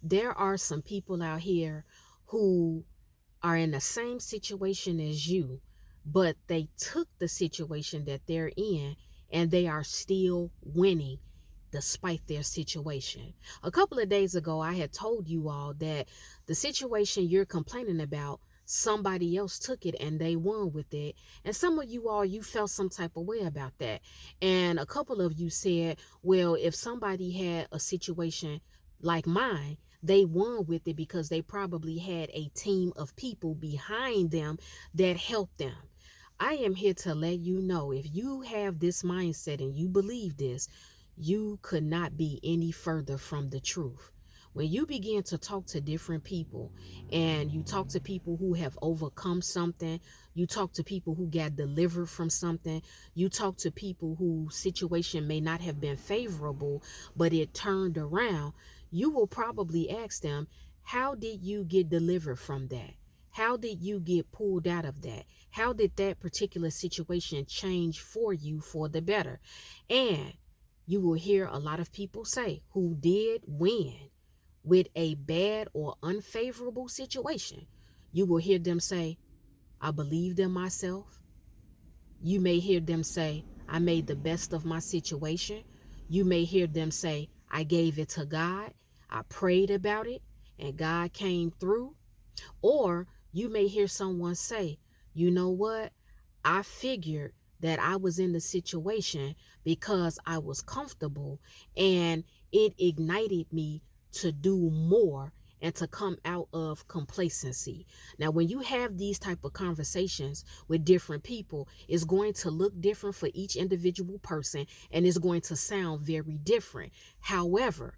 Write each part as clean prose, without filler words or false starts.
There are some people out here who are in the same situation as you, but they took the situation that they're in and they are still winning despite their situation. A couple of days ago, I had told you all that the situation you're complaining about, somebody else took it and they won with it. And some of you all, you felt some type of way about that. And a couple of you said, well, if somebody had a situation like mine, they won with it because they probably had a team of people behind them that helped them. I am here to let you know, if you have this mindset and you believe this, you could not be any further from the truth. When you begin to talk to different people and you talk to people who have overcome something, you talk to people who got delivered from something, you talk to people whose situation may not have been favorable, but it turned around, you will probably ask them, how did you get delivered from that? How did you get pulled out of that? How did that particular situation change for you for the better? And you will hear a lot of people say who did win with a bad or unfavorable situation. You will hear them say, I believed in myself. You may hear them say, I made the best of my situation. You may hear them say, I gave it to God. I prayed about it and God came through. Or you may hear someone say, you know what? I figured that I was in the situation because I was comfortable, and it ignited me to do more and to come out of complacency. Now, when you have these type of conversations with different people, it's going to look different for each individual person and it's going to sound very different. However,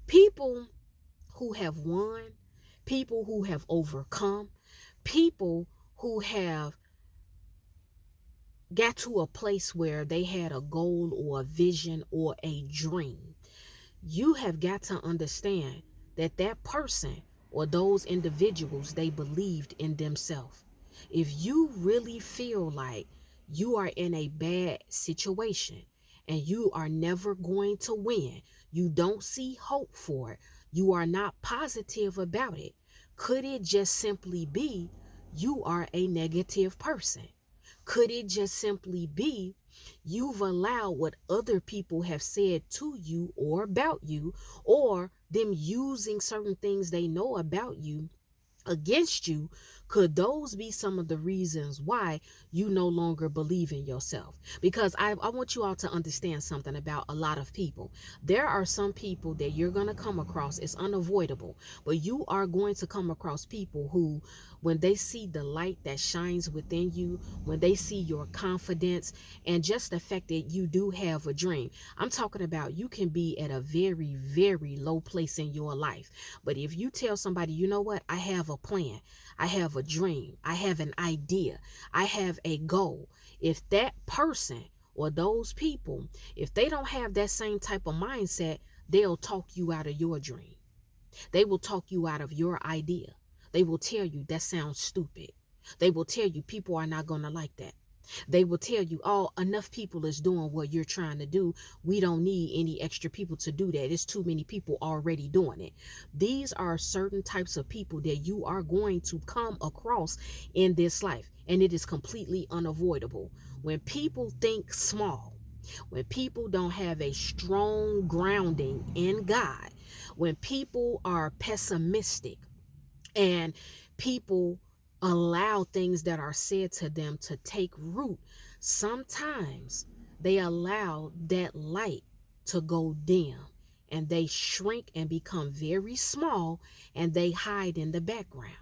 people who have won, people who have overcome, people who have got to a place where they had a goal or a vision or a dream, you have got to understand that that person or those individuals, they believed in themselves. If you really feel like you are in a bad situation and you are never going to win, you don't see hope for it, you are not positive about it, could it just simply be you are a negative person? Could it just simply be you've allowed what other people have said to you or about you, or them using certain things they know about you against you? Could those be some of the reasons why you no longer believe in yourself? Because I want you all to understand something about a lot of people. There are some people that you're going to come across, it's unavoidable, but you are going to come across people who, when they see the light that shines within you, when they see your confidence and just the fact that you do have a dream, I'm talking about you can be at a very, very low place in your life. But if you tell somebody, you know what, I have a plan, I have a dream, I have an idea, I have a goal. If that person or those people, if they don't have that same type of mindset, they'll talk you out of your dream. They will talk you out of your idea. They will tell you that sounds stupid. They will tell you people are not going to like that. They will tell you, oh, enough people is doing what you're trying to do. We don't need any extra people to do that. It's too many people already doing it. These are certain types of people that you are going to come across in this life, and it is completely unavoidable. When people think small, when people don't have a strong grounding in God, when people are pessimistic, and people allow things that are said to them to take root, sometimes they allow that light to go dim and they shrink and become very small and they hide in the background.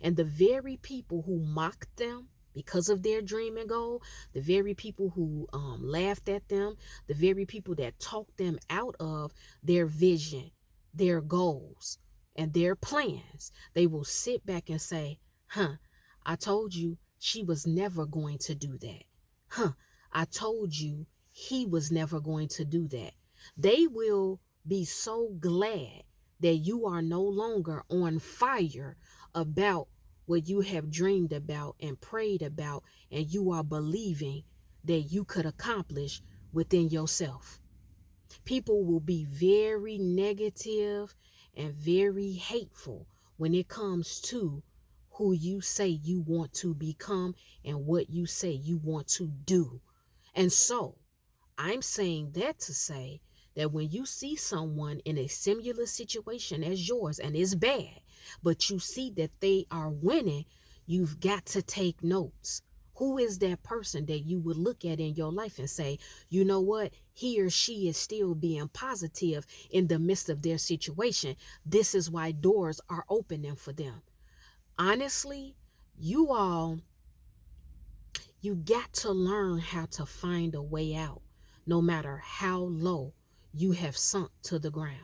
And the very people who mocked them because of their dream and goal, the very people who laughed at them, the very people that talked them out of their vision, their goals, and their plans, they will sit back and say, I told you she was never going to do that. I told you he was never going to do that. They will be so glad that you are no longer on fire about what you have dreamed about and prayed about, and you are believing that you could accomplish within yourself. People will be very negative and very hateful when it comes to who you say you want to become and what you say you want to do. And so I'm saying that to say that when you see someone in a similar situation as yours and it's bad, but you see that they are winning, you've got to take notes. Who is that person that you would look at in your life and say, you know what? He or she is still being positive in the midst of their situation. This is why doors are opening for them. Honestly, you all, you got to learn how to find a way out, no matter how low you have sunk to the ground.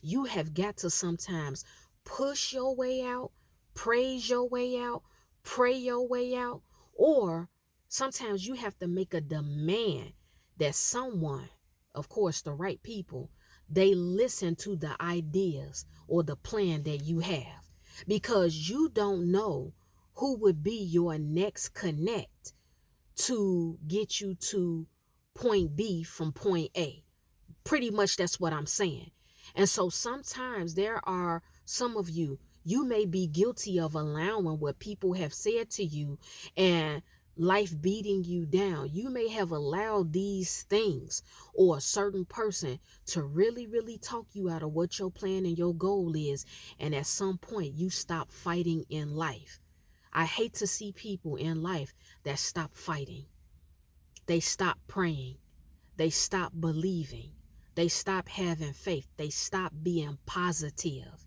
You have got to sometimes push your way out, praise your way out, pray your way out, or sometimes you have to make a demand that someone, of course, the right people, they listen to the ideas or the plan that you have, because you don't know who would be your next connect to get you to point B from point A. Pretty much that's what I'm saying. And so sometimes there are some of you, you may be guilty of allowing what people have said to you and life beating you down. You may have allowed these things or a certain person to really, really talk you out of what your plan and your goal is. And at some point you stop fighting in life. I hate to see people in life that stop fighting. They stop praying. They stop believing. They stop having faith. They stop being positive.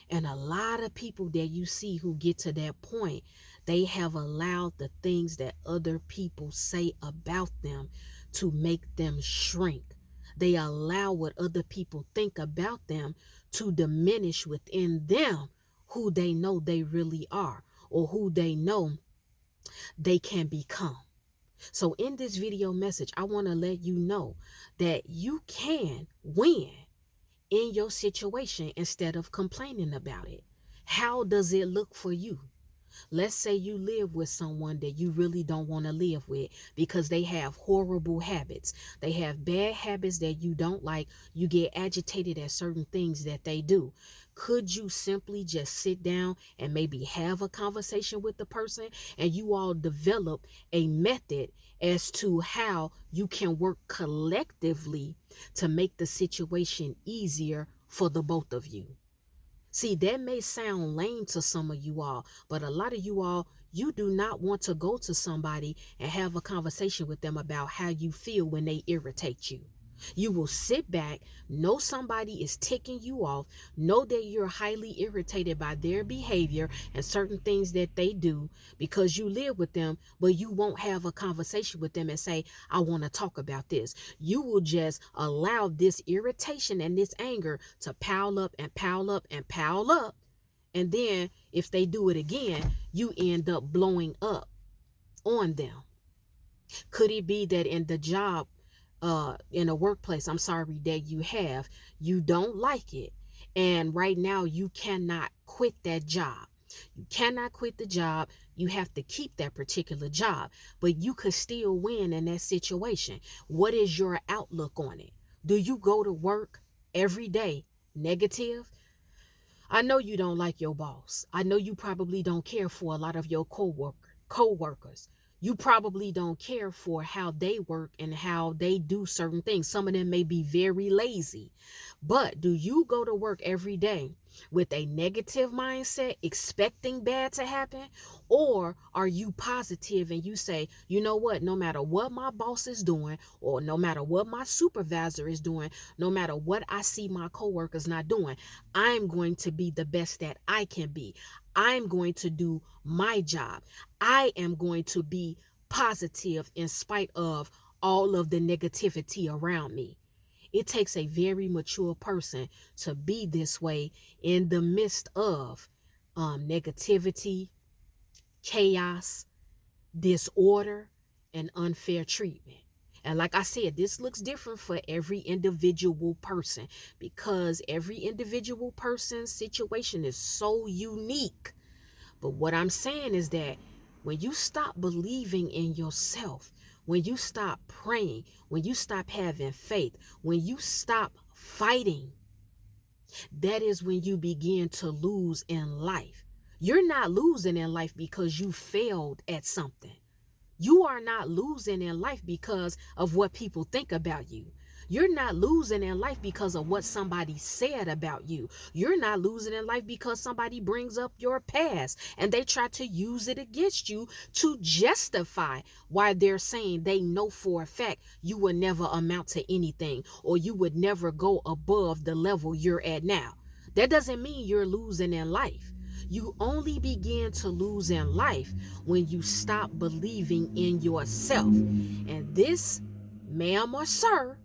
And a lot of people that you see who get to that point, they have allowed the things that other people say about them to make them shrink. They allow what other people think about them to diminish within them who they know they really are or who they know they can become. So in this video message, I want to let you know that you can win in your situation instead of complaining about it. How does it look for you? Let's say you live with someone that you really don't want to live with because they have horrible habits. They have bad habits that you don't like. You get agitated at certain things that they do. Could you simply just sit down and maybe have a conversation with the person and you all develop a method as to how you can work collectively to make the situation easier for the both of you? See, that may sound lame to some of you all, but a lot of you all, you do not want to go to somebody and have a conversation with them about how you feel when they irritate you. You will sit back, know somebody is ticking you off, know that you're highly irritated by their behavior and certain things that they do because you live with them, but you won't have a conversation with them and say, I want to talk about this. You will just allow this irritation and this anger to pile up and pile up and pile up. And then if they do it again, you end up blowing up on them. Could it be that in the job, in a workplace, that you don't like it, and right now you cannot quit that job? You cannot quit the job. You have to keep that particular job, but you could still win in that situation. What is your outlook on it? Do you go to work every day negative? I know you don't like your boss. I know you probably don't care for a lot of your co-workers. You probably don't care for how they work and how they do certain things. Some of them may be very lazy. But do you go to work every day with a negative mindset, expecting bad to happen? Or are you positive and you say, you know what, no matter what my boss is doing, or no matter what my supervisor is doing, no matter what I see my coworkers not doing, I'm going to be the best that I can be. I'm going to do my job. I am going to be positive in spite of all of the negativity around me. It takes a very mature person to be this way in the midst of negativity, chaos, disorder, and unfair treatment. And like I said, this looks different for every individual person because every individual person's situation is so unique. But what I'm saying is that when you stop believing in yourself, when you stop praying, when you stop having faith, when you stop fighting, That is when you begin to lose in life. You're not losing in life because you failed at something. You are not losing in life because of what people think about you. You're not losing in life because of what somebody said about you. You're not losing in life because somebody brings up your past and they try to use it against you to justify why they're saying they know for a fact you will never amount to anything or you would never go above the level you're at now. That doesn't mean you're losing in life. You only begin to lose in life when you stop believing in yourself. And this, ma'am or sir,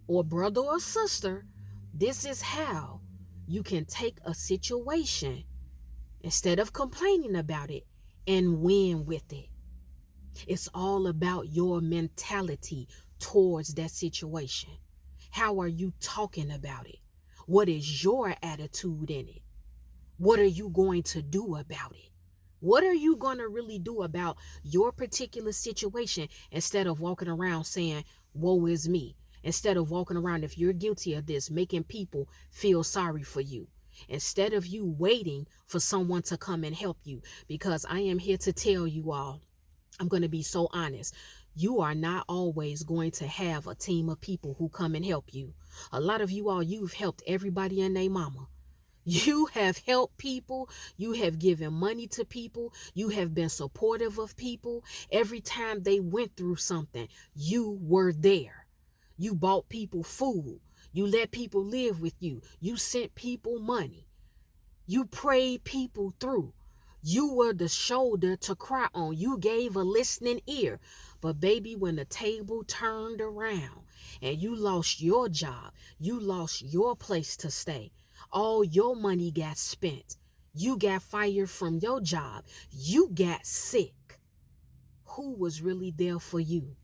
or brother or sister, this is how you can take a situation instead of complaining about it and win with it. It's all about your mentality towards that situation. How are you talking about it? What is your attitude in it? What are you going to do about it? What are you going to really do about your particular situation instead of walking around saying, woe is me? Instead of walking around, if you're guilty of this, making people feel sorry for you. Instead of you waiting for someone to come and help you. Because I am here to tell you all, I'm going to be so honest. You are not always going to have a team of people who come and help you. A lot of you all, you've helped everybody and their mama. You have helped people. You have given money to people. You have been supportive of people. Every time they went through something, you were there. You bought people food. You let people live with you. You sent people money. You prayed people through. You were the shoulder to cry on. You gave a listening ear. But baby, when the table turned around and you lost your job, you lost your place to stay, all your money got spent, you got fired from your job, you got sick, who was really there for you?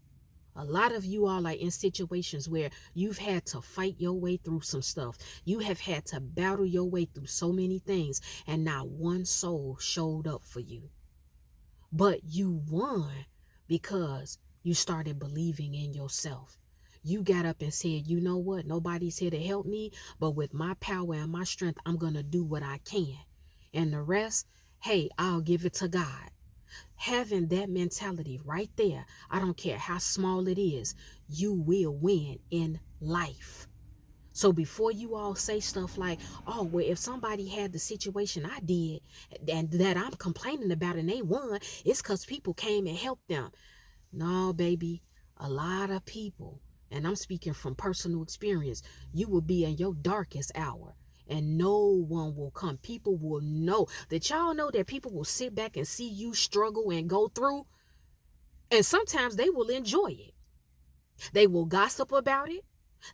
A lot of you all are in situations where you've had to fight your way through some stuff. You have had to battle your way through so many things, and not one soul showed up for you. But you won because you started believing in yourself. You got up and said, you know what? Nobody's here to help me, but with my power and my strength, I'm going to do what I can. And the rest, hey, I'll give it to God. Having that mentality right there, I don't care how small it is, you will win in life. So before you all say stuff like, oh, well, if somebody had the situation I did and that I'm complaining about and they won, it's because people came and helped them. No, baby, a lot of people, and I'm speaking from personal experience, you will be in your darkest hour and no one will come. People will know that y'all know that people will sit back and see you struggle and go through. And sometimes they will enjoy it. They will gossip about it.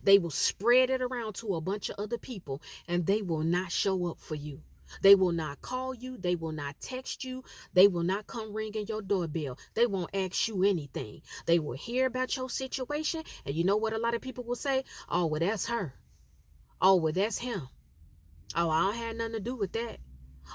They will spread it around to a bunch of other people and they will not show up for you. They will not call you. They will not text you. They will not come ringing your doorbell. They won't ask you anything. They will hear about your situation. And you know what a lot of people will say? Oh, well, that's her. Oh, well, that's him. Oh, I don't have nothing to do with that.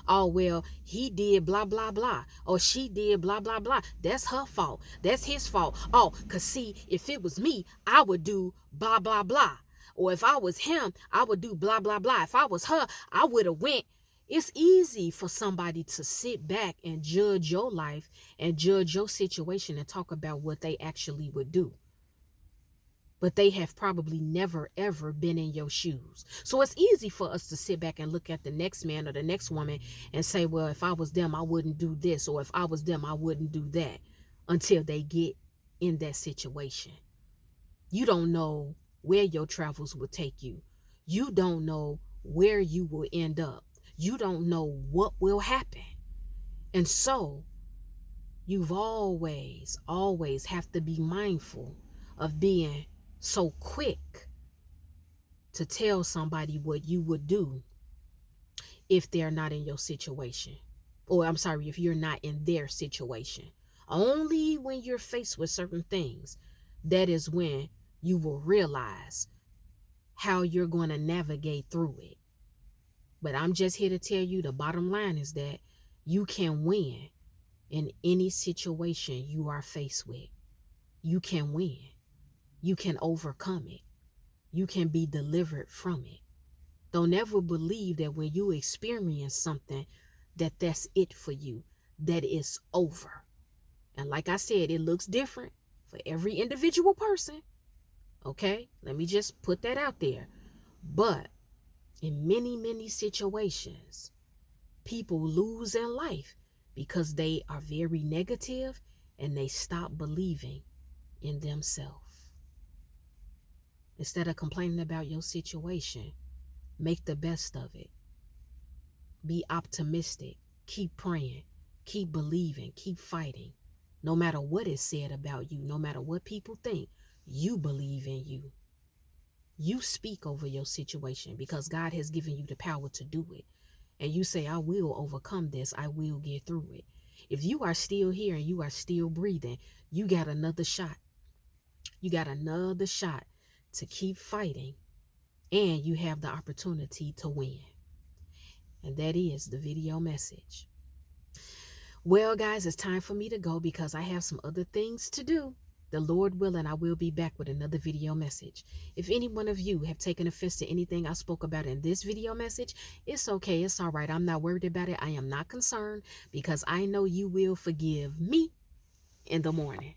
Oh, well, he did blah, blah, blah. Or she did blah, blah, blah. That's her fault. That's his fault. Oh, because see, if it was me, I would do blah, blah, blah. Or if I was him, I would do blah, blah, blah. If I was her, I would have went. It's easy for somebody to sit back and judge your life and judge your situation and talk about what they actually would do. But they have probably never, ever been in your shoes. So it's easy for us to sit back and look at the next man or the next woman and say, well, if I was them, I wouldn't do this. Or if I was them, I wouldn't do that, until they get in that situation. You don't know where your travels will take you. You don't know where you will end up. You don't know what will happen. And so you've always have to be mindful of being so quick to tell somebody what you would do if they're not in your situation. Or I'm sorry, if you're not in their situation. Only when you're faced with certain things, that is when you will realize how you're going to navigate through it. But I'm just here to tell you, the bottom line is that you can win in any situation you are faced with. You can win. You can overcome it. You can be delivered from it. Don't ever believe that when you experience something, that that's it for you, that it's over. And like I said, it looks different for every individual person. Okay? Let me just put that out there. But in many, many situations, people lose in life because they are very negative and they stop believing in themselves. Instead of complaining about your situation, make the best of it. Be optimistic. Keep praying. Keep believing. Keep fighting. No matter what is said about you, no matter what people think, you believe in you. You speak over your situation because God has given you the power to do it. And you say, I will overcome this. I will get through it. If you are still here and you are still breathing, you got another shot. You got another shot to keep fighting, and you have the opportunity to win. And that is the video message. Well, guys, it's time for me to go because I have some other things to do. The Lord willing, I will be back with another video message. If any one of you have taken offense to anything I spoke about in this video message, it's okay. It's all right. I'm not worried about it. I am not concerned because I know you will forgive me in the morning.